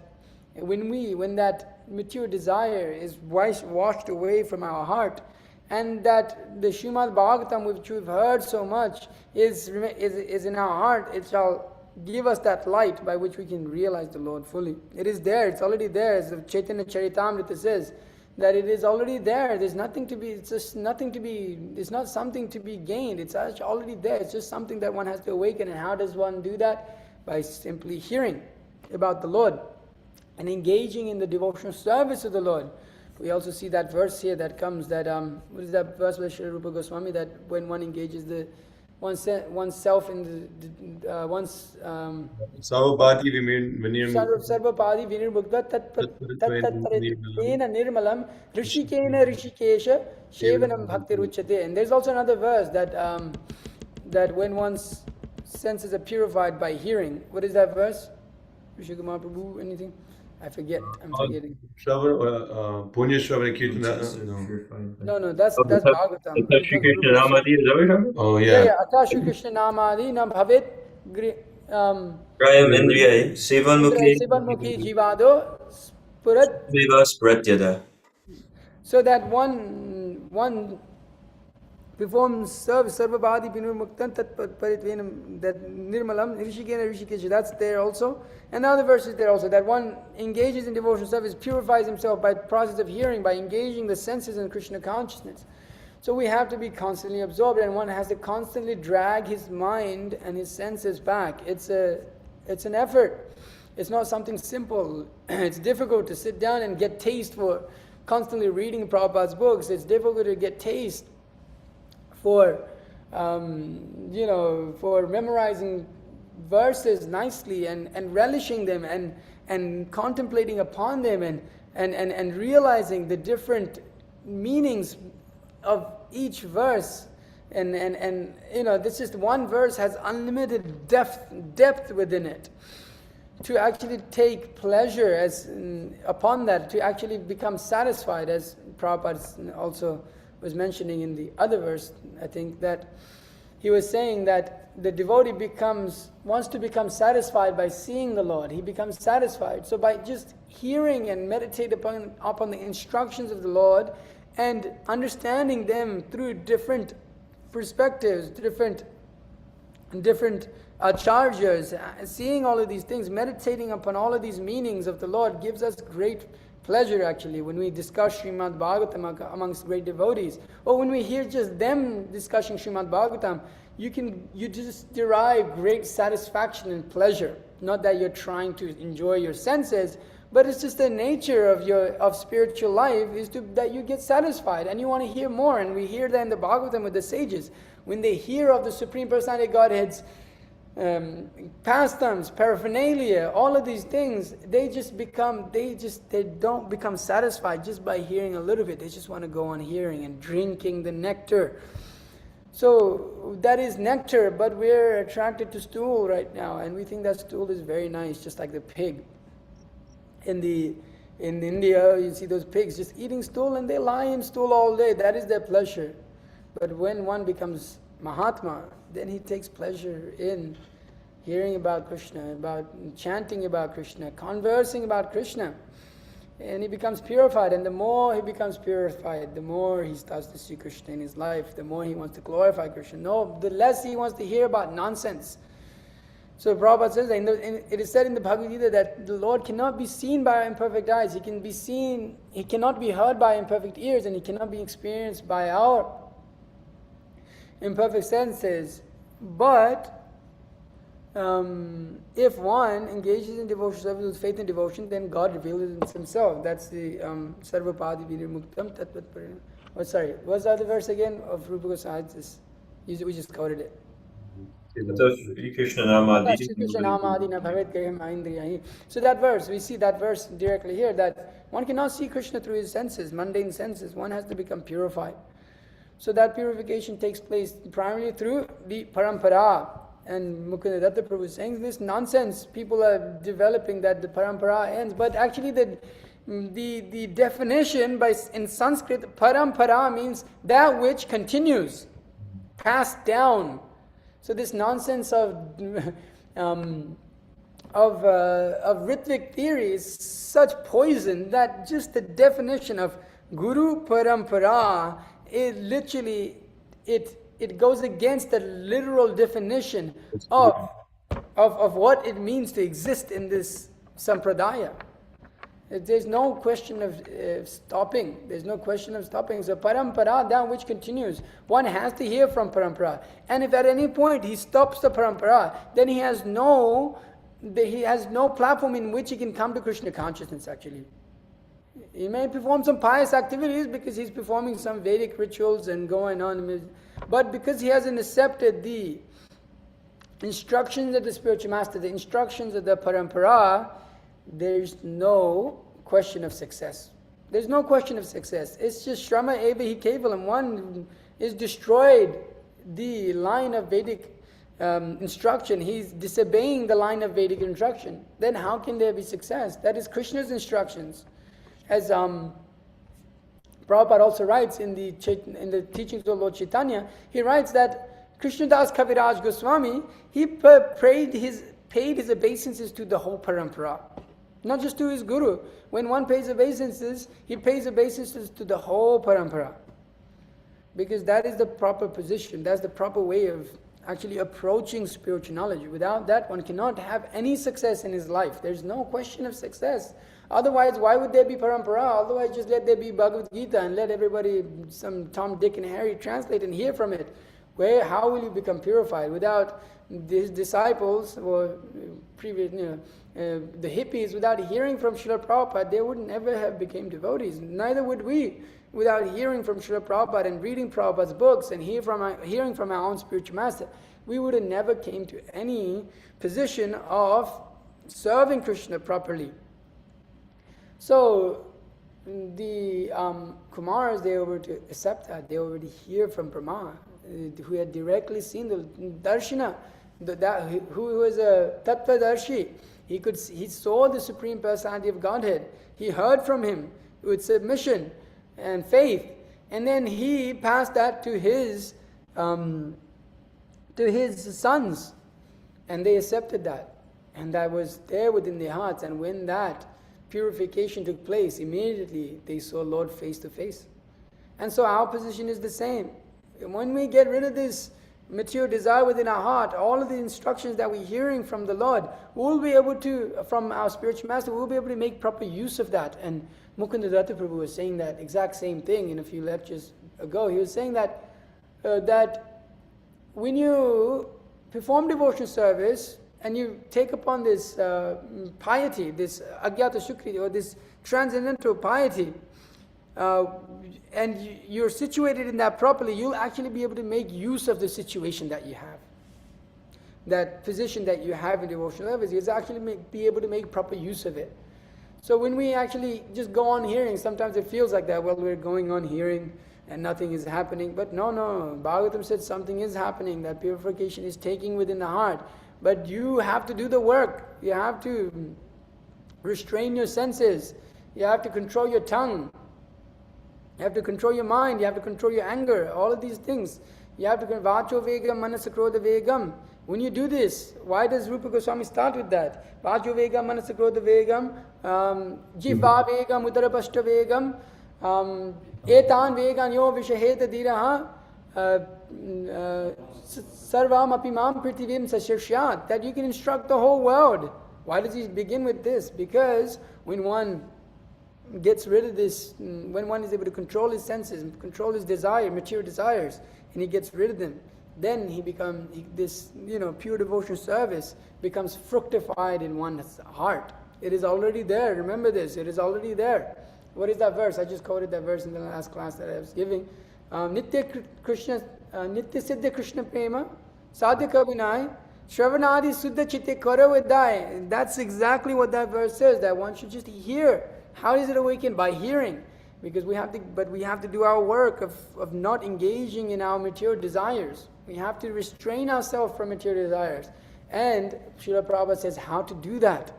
when that material desire is washed away from our heart, and that the Srimad Bhagavatam, which we've heard so much, is in our heart, it shall give us that light by which we can realize the Lord fully. It is there, it's already there, as the Chaitanya Charitamrita says, that it is already there. There's nothing to be, it's just nothing to be, it's not something to be gained. It's actually already there. It's just something that one has to awaken. And how does one do that? By simply hearing about the Lord and engaging in the devotional service of the Lord. We also see that verse here that comes, that, what is that verse by Sri Rupa Goswami, that when one engages oneself in one's Sarvapati Vinir Sarvapadi Vinirmukta Tattena Nirmalam Rishikena Rishikesha Shevanam Bhakti Ruchate. And there's also another verse that when one's senses are purified by hearing. What is that verse? Rishikumar Prabhu, anything? I forget. I'm forgetting. Punya Shravana Kirtana. No, that's Bhagavatam. Shri Krishna Namadi, is that what you're talking about? Oh yeah. Ata Shri Krishna Namadi Nam Bhavit Prayam Indriyai, Sevanmukhi, Sivanmukhi Jivado Spurat. Viva Spratyada. So that one performs service, Sarvabhadi Vinurmuktan Tat Paritvenam, that Nirmalam, Rishikena Rishikesha, that's there also. And the other verse is there also, that one engages in devotional service, purifies himself by process of hearing, by engaging the senses in Krishna consciousness. So we have to be constantly absorbed, and one has to constantly drag his mind and his senses back. It's an effort. It's not something simple. It's difficult to sit down and get taste for constantly reading Prabhupada's books. It's difficult to get taste for memorizing verses nicely and relishing them and contemplating upon them and realizing the different meanings of each verse. And this just one verse has unlimited depth within it. To actually take pleasure upon that, to actually become satisfied, as Prabhupada also was mentioning in the other verse, I think, that he was saying that the devotee wants to become satisfied by seeing the Lord. He becomes satisfied. So by just hearing and meditate upon the instructions of the Lord and understanding them through different perspectives, different chargers, seeing all of these things, meditating upon all of these meanings of the Lord gives us great pleasure actually when we discuss Srimad Bhagavatam amongst great devotees, or when we hear just them discussing Srimad Bhagavatam, you just derive great satisfaction and pleasure. Not that you're trying to enjoy your senses, but it's just the nature of spiritual life is that you get satisfied and you want to hear more. And we hear that in the Bhagavatam with the sages. When they hear of the Supreme Personality of Godhead's pastimes, paraphernalia, all of these things, they don't become satisfied just by hearing a little bit. They just want to go on hearing and drinking the nectar. So that is nectar, but we're attracted to stool right now, and we think that stool is very nice, just like the pig. In India, you see those pigs just eating stool, and they lie in stool all day. That is their pleasure. But when one becomes Mahatma, then he takes pleasure in hearing about Krishna, about chanting about Krishna, conversing about Krishna. And he becomes purified, and the more he becomes purified, the more he starts to see Krishna in his life, the more he wants to glorify Krishna. No, the less he wants to hear about nonsense. So Prabhupada says, it is said in the Bhagavad Gita that the Lord cannot be seen by our imperfect eyes. He cannot be heard by imperfect ears, and he cannot be experienced by our imperfect senses. But if one engages in devotional service with faith and devotion, then God reveals himself. That's the Sarvapadi Virimuktam Tattvat Parinam. Oh, sorry, what's the other verse again of Rupa Goswami? We just quoted it. So that verse, we see that verse directly here, that one cannot see Krishna through his senses, mundane senses. One has to become purified. So that purification takes place primarily through the parampara. And Mukunda Datta Prabhu is saying this nonsense. People are developing that the parampara ends, but actually the definition in Sanskrit, parampara means that which continues, passed down. So this nonsense of Ritvik theory is such poison that just the definition of Guru Parampara, it goes against the literal definition of what it means to exist in this sampradaya. There's no question of stopping. There's no question of stopping. So parampara, that which continues. One has to hear from parampara. And if at any point he stops the parampara, then he has no platform in which he can come to Krishna consciousness actually. He may perform some pious activities because he's performing some Vedic rituals and going on. But because he hasn't accepted the instructions of the spiritual master, the instructions of the parampara, there's no question of success. There's no question of success. It's just Shrama Eva Hi Kevalam. One is destroyed the line of Vedic instruction. He's disobeying the line of Vedic instruction. Then how can there be success? That is Krishna's instructions. As Prabhupada also writes in the teachings of Lord Chaitanya, he writes that Krishnadas Kaviraj Goswami, he paid his obeisances to the whole parampara. Not just to his guru. When one pays obeisances, he pays obeisances to the whole parampara. Because that is the proper position, that's the proper way of actually approaching spiritual knowledge. Without that, one cannot have any success in his life. There's no question of success. Otherwise, why would there be parampara? Otherwise, just let there be Bhagavad Gita and let everybody, some Tom, Dick and Harry translate and hear from it. How will you become purified? Without these disciples or previous, the hippies, without hearing from Srila Prabhupada, they would never have become devotees. Neither would we, without hearing from Srila Prabhupada and reading Prabhupada's books and hearing from our own spiritual master. We would have never came to any position of serving Krishna properly. So the Kumars, they were to accept that. They were to hear from Brahma, who had directly seen the Darshana, who was a Tattvadarshi. He saw the Supreme Personality of Godhead. He heard from him with submission and faith, and then he passed that to his sons, and they accepted that, and that was there within their hearts. And when that purification took place, immediately they saw Lord face to face. And so our position is the same. When we get rid of this material desire within our heart, all of the instructions that we're hearing from the Lord, we'll be able to, from our spiritual master, we'll be able to make proper use of that. And Mukunda Datta Prabhu was saying that exact same thing in a few lectures ago. He was saying that when you perform devotional service and you take upon this piety, this agyata sukriti, or this transcendental piety, and you're situated in that properly, you'll actually be able to make use of the situation that you have. That position that you have in devotional service, you'll actually be able to make proper use of it. So when we actually just go on hearing, sometimes it feels like that, well, we're going on hearing and nothing is happening. But no, Bhagavatam said something is happening, that purification is taking within the heart. But you have to do the work. You have to restrain your senses. You have to control your tongue. You have to control your mind. You have to control your anger. All of these things. You have to control Vacho Vegam, Manasakrodha Vegam. When you do this, why does Rupa Goswami start with that? Vacho Vegam, Manasakrodha Vegam, Jiva Vegam, Udarapashta Vegam, Etan Vegan Yo Vishaheta Diraha, Sarvam Apimam Pritivim Sashirshyat, that you can instruct the whole world. Why does he begin with this? Because when one gets rid of this, when one is able to control his senses, control his desire, material desires, and he gets rid of them, then he becomes, this, pure devotional service becomes fructified in one's heart. It is already there. Remember this. It is already there. What is that verse? I just quoted that verse in the last class that I was giving. Nitya Siddha Krishna Prema, Sadhaka Vinay, Shravanadi Suddha Chitte Karavedai. That's exactly what that verse says, that one should just hear. How is it awakened? By hearing. Because we have to do our work of not engaging in our material desires. We have to restrain ourselves from material desires. And Srila Prabhupada says how to do that.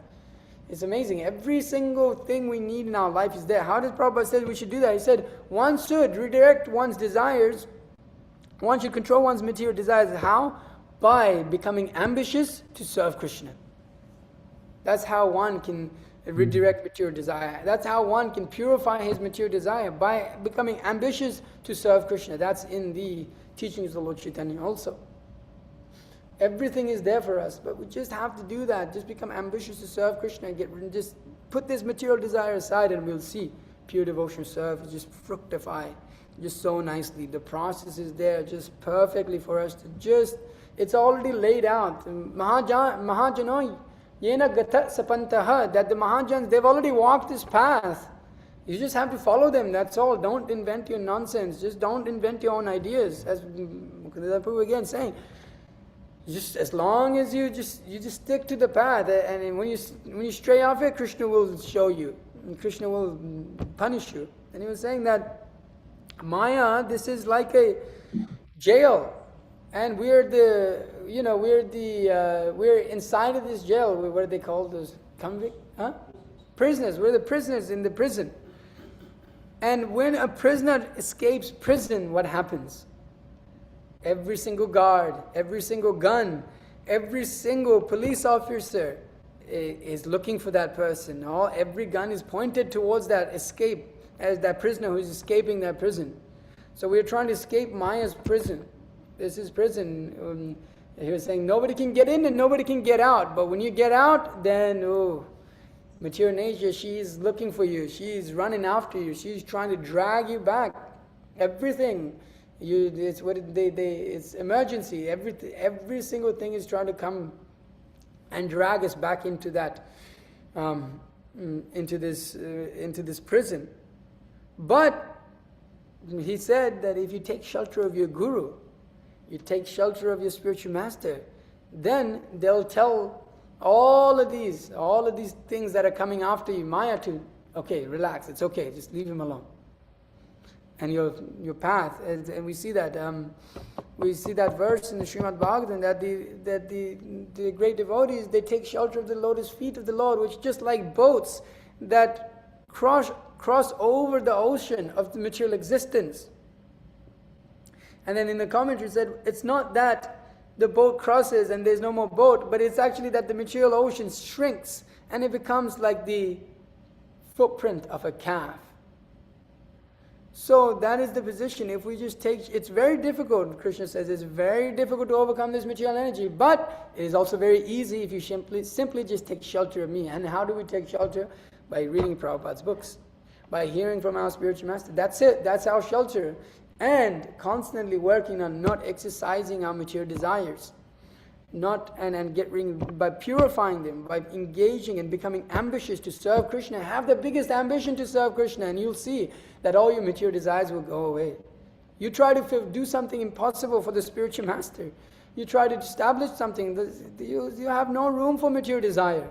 It's amazing. Every single thing we need in our life is there. How does Prabhupada say we should do that? He said one should redirect one's desires. One should control one's material desires. How? By becoming ambitious to serve Krishna. That's how one can redirect material desire. That's how one can purify his material desire, by becoming ambitious to serve Krishna. That's in the teachings of Lord Chaitanya also. Everything is there for us, but we just have to do that. Just become ambitious to serve Krishna and just put this material desire aside, and we'll see pure devotion serve just fructify just so nicely. The process is there just perfectly for us to just, it's already laid out. Mahajano Yena Gata Sapantaha, that the Mahajans, they've already walked this path. You just have to follow them, that's all. Don't invent your nonsense. Just don't invent your own ideas. As Prabhu again saying, just as long as you just stick to the path, and when you stray off it, Krishna will show you. And Krishna will punish you. And he was saying that Maya, this is like a jail. And we're inside of this jail. What are they called? Those convicts? Prisoners. We're the prisoners in the prison. And when a prisoner escapes prison, what happens? Every single guard, every single gun, every single police officer is looking for that person. Every gun is pointed towards that escape, as that prisoner who is escaping that prison. So we're trying to escape Maya's prison. This is prison. He was saying nobody can get in and nobody can get out. But when you get out, then material nature, she's looking for you. She's running after you. She's trying to drag you back. Everything. It's emergency. Every single thing is trying to come and drag us back into that, into this prison. But he said that if you take shelter of your guru, you take shelter of your spiritual master, then they'll tell all of these things that are coming after you, Maya, to, okay, relax, it's okay, just leave him alone. And your path, and we see that verse in the Srimad Bhagavatam, that the great devotees, they take shelter of the lotus feet of the Lord, which just like boats that cross over the ocean of the material existence. And then in the commentary it said, it's not that the boat crosses and there's no more boat, but it's actually that the material ocean shrinks and it becomes like the footprint of a calf. So that is the position. If we just take, it's very difficult, Krishna says, it's very difficult to overcome this material energy, but it is also very easy if you simply just take shelter of me. And how do we take shelter? By reading Prabhupada's books, by hearing from our spiritual master. That's it, that's our shelter. And constantly working on not exercising our material desires. by purifying them, by engaging and becoming ambitious to serve Krishna, have the biggest ambition to serve Krishna, and you'll see that all your material desires will go away. You try to do something impossible for the spiritual master. You try to establish something, you have no room for material desire.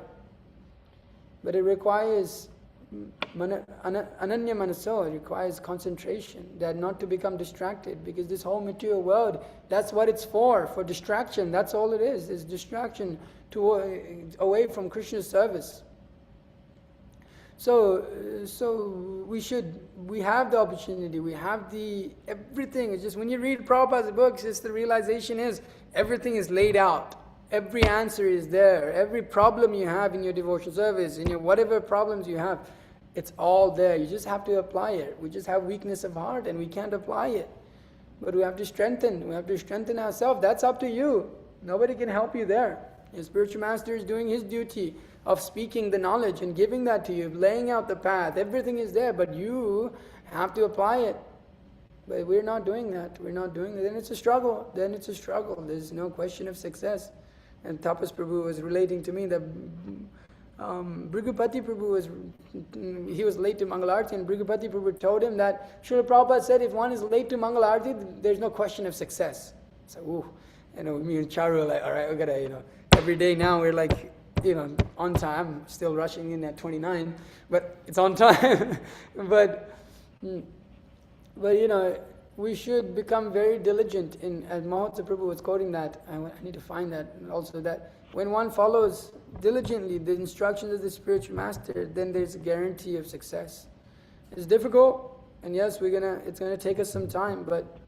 But it requires ananya manaso, it requires concentration, that not to become distracted, because this whole material world, that's what it's for distraction. That's all it is distraction away from Krishna's service. So we have the opportunity, we have everything. It's just when you read Prabhupada's books, it's the realization is everything is laid out. Every answer is there. Every problem you have in your devotional service, in your whatever problems you have, it's all there. You just have to apply it. We just have weakness of heart and we can't apply it. But we have to strengthen. We have to strengthen ourselves. That's up to you. Nobody can help you there. Your spiritual master is doing his duty of speaking the knowledge and giving that to you, laying out the path. Everything is there, but you have to apply it. But we're not doing that. We're not doing that. Then it's a struggle. There's no question of success. And Tapas Prabhu was relating to me that Bhrigupati Prabhu he was late to Mangalarti, and Bhrigupati Prabhu told him that Srila Prabhupada said if one is late to Mangalarti, there's no question of success. So, me and Charu were like, all right, we gotta, every day now we're like, on time. I'm still rushing in at 29, but it's on time. but we should become very diligent in, as Mahotsa Prabhu was quoting that, I need to find that also, that when one follows diligently the instructions of the spiritual master, then there's a guarantee of success. It's difficult, and yes, it's gonna take us some time, but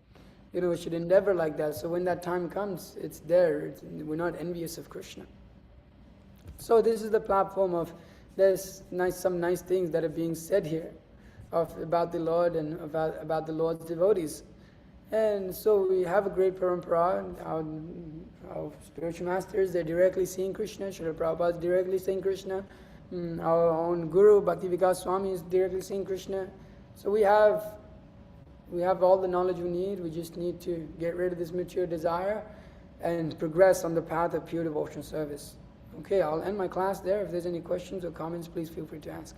we should endeavor like that. So when that time comes, it's there. We're not envious of Krishna. So this is the platform of, there's some nice things that are being said here about the Lord and about the Lord's devotees. And so we have a great parampara. Our spiritual masters, they're directly seeing Krishna. Srila Prabhupada is directly seeing Krishna. Our own Guru, Bhakti Vikas Swami, is directly seeing Krishna. So we have all the knowledge we need. We just need to get rid of this material desire and progress on the path of pure devotional service. Okay, I'll end my class there. If there's any questions or comments, please feel free to ask.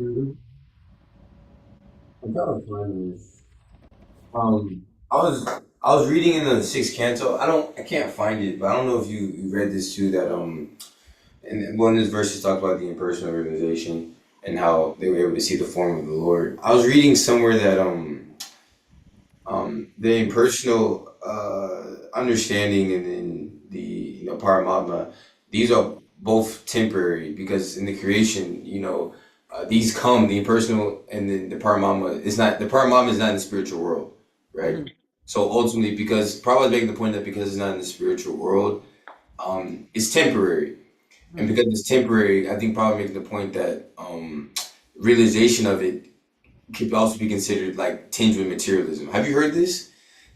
I'm trying to find this. I was reading in the sixth canto. I can't find it, but I don't know if you read this too. That and one of these verses talks about the impersonal realization and how they were able to see the form of the Lord. I was reading somewhere that the impersonal understanding and then the Paramatma, these are both temporary, because in the creation, these come, the impersonal and then the Paramatma is not, the Paramatma is not in the spiritual world, right? Mm-hmm. So ultimately, because Prabhupada is making the point that because it's not in the spiritual world, it's temporary. Mm-hmm. And because it's temporary, I think Prabhupada making the point that realization of it could also be considered like tinged with materialism. Have you heard this?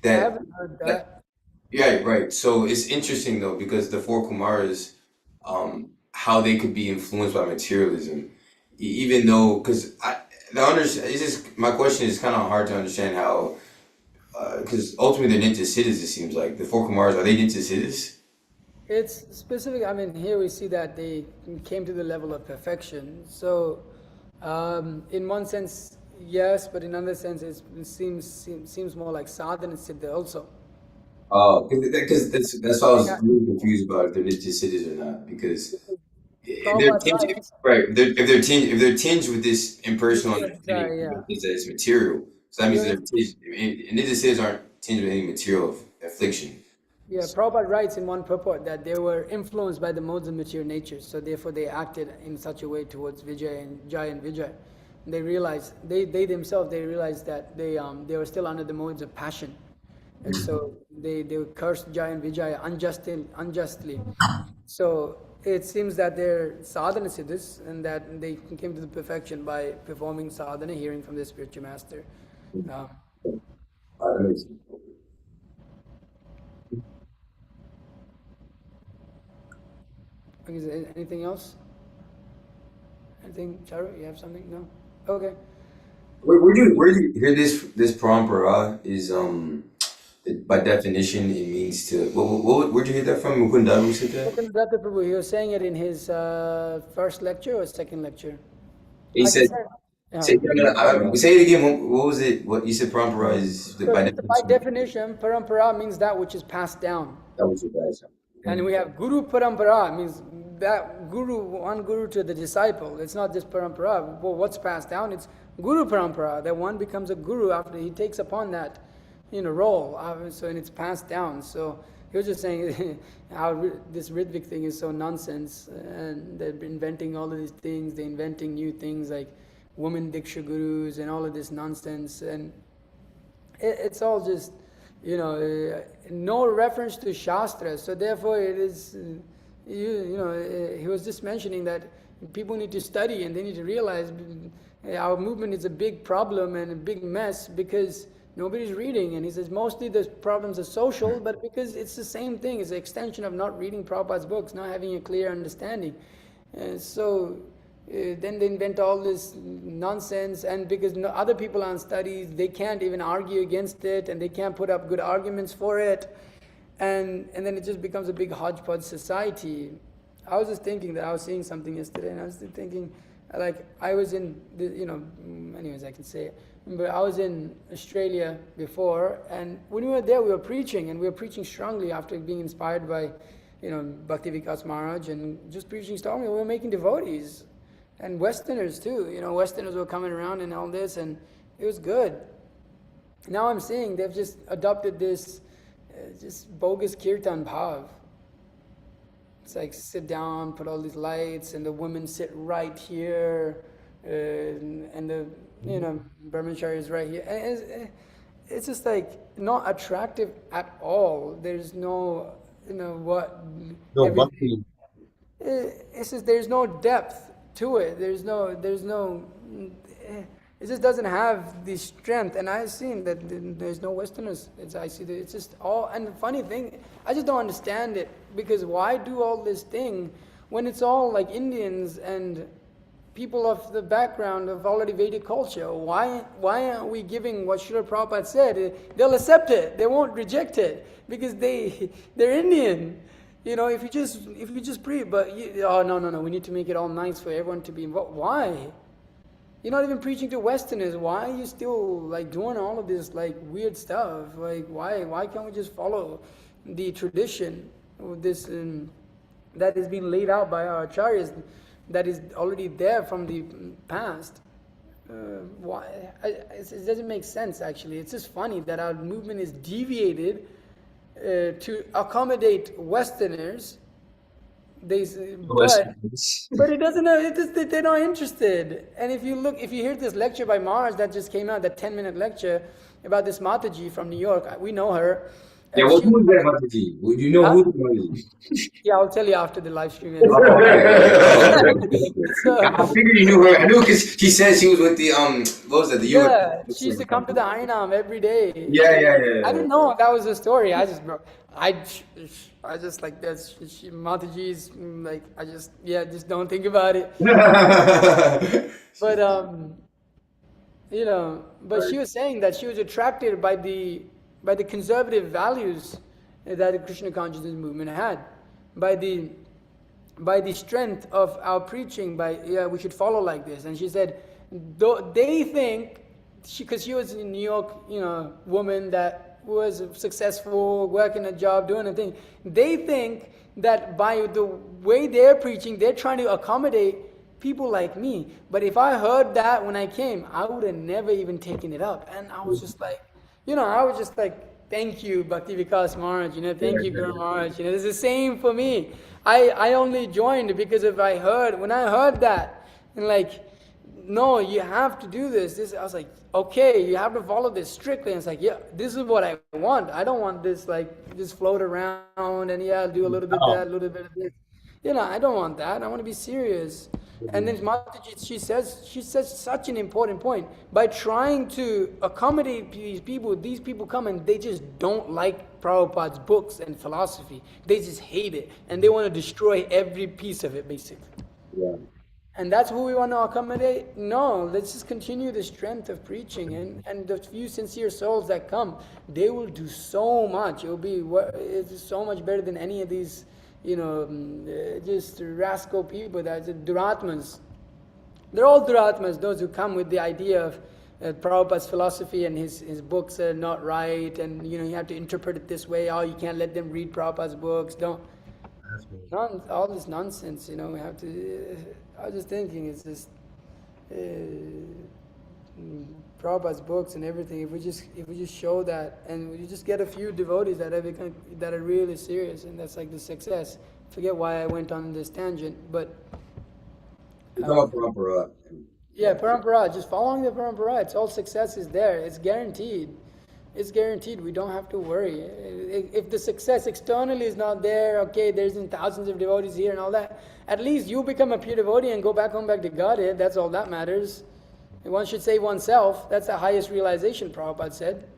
I haven't heard that. Yeah, right. So it's interesting though, because the four Kumaras, how they could be influenced by materialism, even though, because my question is kind of hard to understand how, because ultimately they're Nitya Siddhas, it seems like. The four Kumaras, are they Nitya Siddhas? It's specific. Here we see that they came to the level of perfection. So, in one sense, yes, but in another sense, it seems more like sadhana siddha also. Oh, because that's why I was really confused about if they're Nitya Siddhas or not, because if they're tinged with this impersonal understanding, it's material. So that means they're Nitya Siddhas aren't tinged with any material affliction. Yeah, Prabhupada writes in one purport that they were influenced by the modes of material nature, so therefore they acted in such a way towards Vijay and Jai and Vijay. They realized, they themselves realized that they were still under the modes of passion. And so they cursed Jai and Vijay unjustly. So it seems that they're sadhana siddhas, and that they came to the perfection by performing sadhana, hearing from their spiritual master. Is there anything else? Anything, Charu? You have something? No? Okay. Where do you hear this parampara is By definition, it means to. Where'd you get that from? Mukunda, who said that? Bhatta Prabhu, he was saying it in his first lecture or second lecture. He I can said. say, Say, say it again. What was it? What you said? Parampara is by by definition. definition, parampara means that which is passed down. That was your best. And we have guru parampara, means that guru, one guru to the disciple. It's not just parampara. Well, what's passed down? It's guru parampara, that one becomes a guru after he takes upon that, role. So, and it's passed down. So he was just saying how this Ritvik thing is so nonsense, and they're inventing all of these things. They're inventing new things like women diksha gurus and all of this nonsense, and it's all just, no reference to Shastra. So therefore it is, he was just mentioning that people need to study and they need to realize our movement is a big problem and a big mess because nobody's reading. And he says mostly the problems are social, but because it's the same thing, it's an extension of not reading Prabhupada's books, not having a clear understanding. And so then they invent all this nonsense, and because other people aren't studies, they can't even argue against it, and they can't put up good arguments for it, and then it just becomes a big hodgepodge society. I was just thinking that I was seeing something yesterday, and I was thinking, like, I was in, anyways, I can say it, but I was in Australia before, and when we were there, we were preaching, and we were preaching strongly after being inspired by, Bhakti Vikas Maharaj, and just preaching strongly. We were making devotees. And Westerners too, Westerners were coming around and all this, and it was good. Now I'm seeing they've just adopted this just bogus kirtan bhav. It's like sit down, put all these lights, and the women sit right here, and the brahmachari is right here. And it's just like not attractive at all. There's no, what. No, bhakti. It's just there's no depth to it. There's no, it just doesn't have the strength. And I've seen that there's no Westerners. I see that it's just all, and the funny thing, I just don't understand it, because why do all this thing when it's all like Indians and people of the background of already Vedic culture? Why aren't we giving what Srila Prabhupada said? They'll accept it. They won't reject it because they're Indian. If you just pray, but no, we need to make it all nice for everyone to be involved. Why? You're not even preaching to Westerners. Why are you still like doing all of this like weird stuff? Like why can't we just follow the tradition, this that is being laid out by our acharyas, that is already there from the past? Why? It doesn't make sense actually. It's just funny that our movement is deviated to accommodate Westerners, but it doesn't. They're not interested. And if you hear this lecture by Maharaj that just came out, that 10-minute lecture about this Mataji from New York, we know her. Yeah, who is that Mataji? Would you know who the Mataji? Yeah, I'll tell you after the live stream. I figured you knew her. I knew because she said she was with the what was it? The she used to come to the Harinam every day. Yeah. I didn't know that was the story. I just like that's Mataji's like just don't think about it. But but she was saying that she was attracted by the conservative values that the Krishna consciousness movement had, by the strength of our preaching, we should follow like this. And she said, they think, because she was a New York, woman that was successful, working a job, doing a thing. They think that by the way they're preaching, they're trying to accommodate people like me. But if I heard that when I came, I would have never even taken it up. And I was just like, thank you, Bhakti Vikas Maharaj, thank you, Guru Maharaj. It's the same for me. I only joined because when I heard that, and like, no, you have to do this. I was like, okay, you have to follow this strictly. And it's like, yeah, this is what I want. I don't want this, like, just float around and do a little bit of that, a little bit of this. I don't want that. I want to be serious. And then Mataji, she says such an important point. By trying to accommodate these people come and they just don't like Prabhupada's books and philosophy. They just hate it. And they want to destroy every piece of it, basically. Yeah. And that's who we want to accommodate? No, let's just continue the strength of preaching, and the few sincere souls that come, they will do so much. It's so much better than any of these, just rascal people that's Duratmas. They're all Duratmas, those who come with the idea of Prabhupada's philosophy and his books are not right, and you have to interpret it this way. Oh, you can't let them read Prabhupada's books. Don't. All this nonsense, we have to. I was just thinking, it's just Prabhupada's books and everything. If we just show that, and we just get a few devotees that are really serious, and that's like the success. Forget why I went on this tangent, but It's all parampara. yeah, parampara. Just following the parampara, it's all success is there. It's guaranteed. It's guaranteed. We don't have to worry. If the success externally is not there, okay, there's thousands of devotees here and all that. At least you become a pure devotee and go back home back to Godhead. That's all that matters. And one should save oneself. That's the highest realization, Prabhupada said.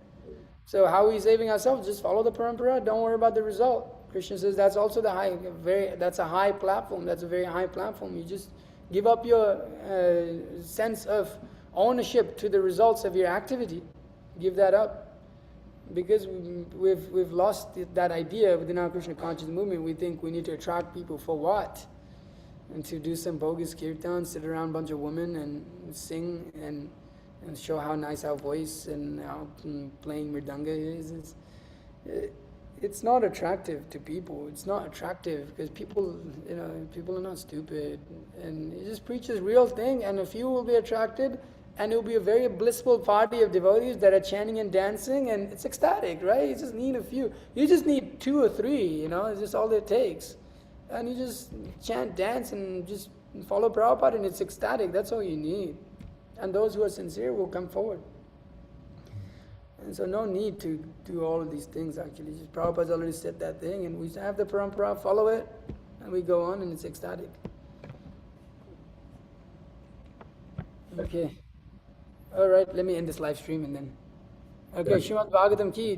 So how are we saving ourselves? Just follow the parampara. Don't worry about the result. Krishna says that's also that's a high platform. That's a very high platform. You just give up your sense of ownership to the results of your activity. Give that up. Because we've lost that idea within our Krishna conscious movement. We think we need to attract people for what? And to do some bogus kirtan, sit around a bunch of women and sing and show how nice our voice and how playing mridanga is. It's not attractive to people. It's not attractive because people are not stupid. And it just preaches real thing, and a few will be attracted. And it will be a very blissful party of devotees that are chanting and dancing, and it's ecstatic, right? You just need a few. You just need 2 or 3, it's just all it takes. And you just chant, dance, and just follow Prabhupada, and it's ecstatic. That's all you need. And those who are sincere will come forward. And so no need to do all of these things, actually. Just Prabhupada's already said that thing, and we have the parampara, follow it, and we go on, and it's ecstatic. Okay. All right, let me end this live stream and then. Okay, Srimad Bhagavatam ki